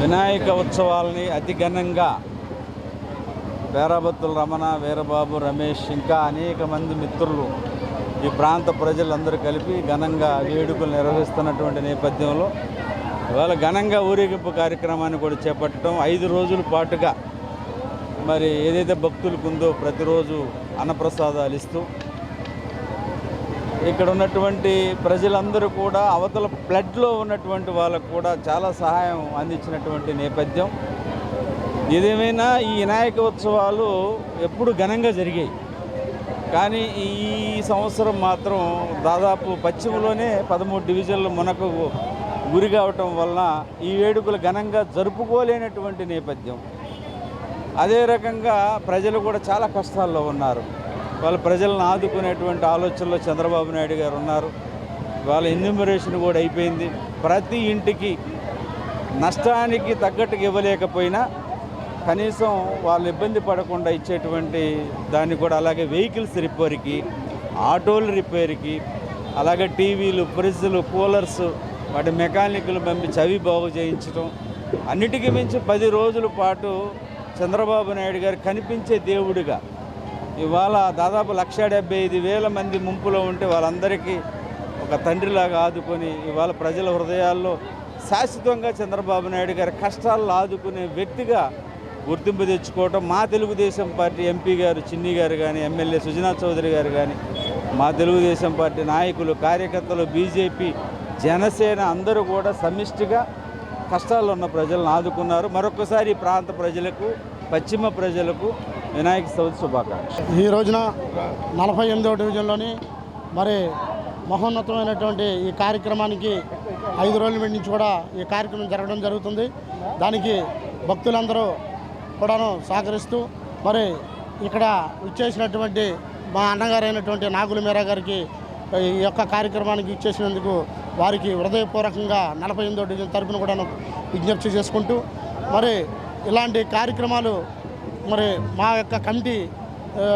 వినాయక ఉత్సవాలని అతి ఘనంగా పేరాబత్తుల రమణ, వీరబాబు, రమేష్ ఇంకా అనేక మంది మిత్రులు ఈ ప్రాంత ప్రజలందరూ కలిపి ఘనంగా వేడుకలు నిర్వహిస్తున్నటువంటి నేపథ్యంలో ఇవాళ ఘనంగా ఊరేగింపు కార్యక్రమాన్ని కూడా చేపట్టడం 5 రోజుల పాటుగా మరి ఏదైతే భక్తులకు ఉందో ప్రతిరోజు అన్నప్రసాదాలు ఇస్తూ ఇక్కడ ఉన్నటువంటి ప్రజలందరూ కూడా అవతల ఫ్లడ్లో ఉన్నటువంటి వాళ్ళకు కూడా చాలా సహాయం అందించినటువంటి నేపథ్యం. ఏదేమైనా ఈ వినాయక ఉత్సవాలు ఎప్పుడు ఘనంగా జరిగాయి, కానీ ఈ సంవత్సరం మాత్రం దాదాపు పశ్చిమలోనే 13 డివిజన్లు మనకు గురి కావటం వలన ఈ వేడుకలు ఘనంగా జరుపుకోలేనటువంటి నేపథ్యం. అదే రకంగా ప్రజలు కూడా చాలా కష్టాల్లో ఉన్నారు. వాళ్ళ ప్రజలను ఆదుకునేటువంటి ఆలోచనలో చంద్రబాబు నాయుడు గారు ఉన్నారు. వాళ్ళ ఎన్యూమరేషన్ కూడా అయిపోయింది. ప్రతి ఇంటికి నష్టానికి తగ్గట్టుగా ఇవ్వలేకపోయినా కనీసం వాళ్ళు ఇబ్బంది పడకుండా ఇచ్చేటువంటి దాన్ని కూడా, అలాగే వెహికల్స్ రిపేర్కి, ఆటోలు రిపేర్కి, అలాగే టీవీలు, ఫ్రిడ్జ్లు, కూలర్స్ వాటి మెకానిక్లు పంపించి అవి బాగు చేయించడం, అన్నిటికీ మించి 10 రోజుల పాటు చంద్రబాబు నాయుడు గారు కనిపించే దేవుడిగా ఇవాళ దాదాపు 1,75,000 మంది ముంపులో ఉంటే వాళ్ళందరికీ ఒక తండ్రిలాగా ఆదుకొని ఇవాళ ప్రజల హృదయాల్లో శాశ్వతంగా చంద్రబాబు నాయుడు గారి కష్టాలను ఆదుకునే వ్యక్తిగా గుర్తింపు తెచ్చుకోవటం మా తెలుగుదేశం పార్టీ ఎంపీ గారు చిన్ని గారు కానీ, ఎమ్మెల్యే సుజనా చౌదరి గారు కానీ, మా తెలుగుదేశం పార్టీ నాయకులు, కార్యకర్తలు, బీజేపీ, జనసేన అందరూ కూడా సమిష్టిగా కష్టాల్లో ఉన్న ప్రజలను ఆదుకున్నారు. మరొకసారి ఈ ప్రాంత ప్రజలకు, పశ్చిమ ప్రజలకు వినాయక చవితి శుభాకాంక్షలు. ఈ రోజున 48వ డివిజన్లోని మరి మహోన్నతమైనటువంటి ఈ కార్యక్రమానికి 5 రోజుల నుంచి కూడా ఈ కార్యక్రమం జరగడం జరుగుతుంది. దానికి భక్తులందరూ కూడాను సహకరిస్తూ మరి ఇక్కడ ఇచ్చేసినటువంటి మా అన్నగారైనటువంటి నాగుల మీరా గారికి ఈ యొక్క కార్యక్రమానికి ఇచ్చేసినందుకు వారికి హృదయపూర్వకంగా 48వ డివిజన్ తరఫున కూడా విజ్ఞప్తి చేసుకుంటూ మరి ఇలాంటి కార్యక్రమాలు మరి మా యొక్క కమిటీ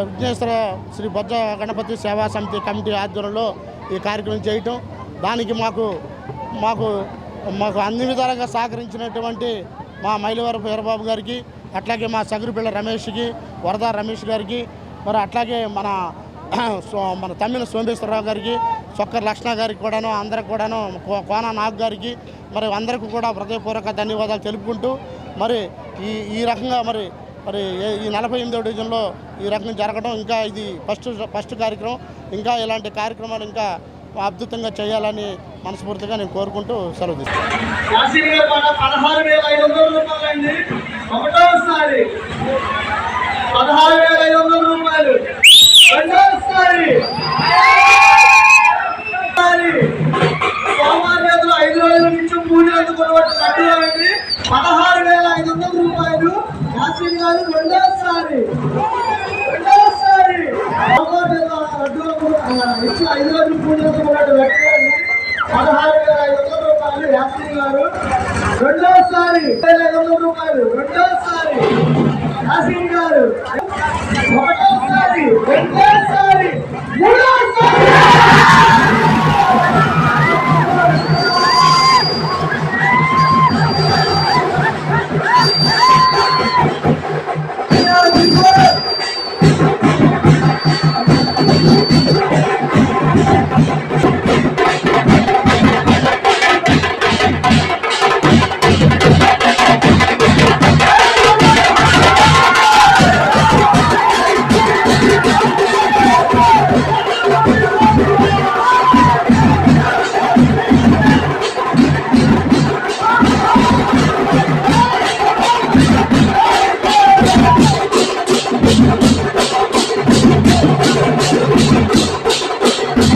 విఘ్నేశ్వర శ్రీ బొజ్జ గణపతి సేవా సమితి కమిటీ ఆధ్వర్యంలో ఈ కార్యక్రమం చేయటం, దానికి మాకు అన్ని విధాలుగా సహకరించినటువంటి మా మైలవరపు వీరబాబు గారికి, అట్లాగే మా సగురుపిల్ల రమేష్కి, వరద రమేష్ గారికి, మరి అట్లాగే మన తమ్మిన సోమేశ్వరరావు గారికి, చొక్కర్ లక్ష్మణ గారికి కూడాను, అందరికి కూడాను, కోన నాగ్ గారికి, మరి అందరికీ కూడా హృదయపూర్వక ధన్యవాదాలు తెలుపుకుంటూ మరి ఈ రకంగా మరి ఈ 48వ డివిజన్లో ఈ రకంగా జరగడం, ఇంకా ఇది ఫస్ట్ కార్యక్రమం, ఇంకా ఇలాంటి కార్యక్రమాలు ఇంకా అద్భుతంగా చేయాలని మనస్ఫూర్తిగా నేను కోరుకుంటూ సెలవు రెండోసారి 500 రూపాయలు, రెండోసారి యాసిన్ గారు, ఒకటోసారి, రెండోసారి, మూడోసారి.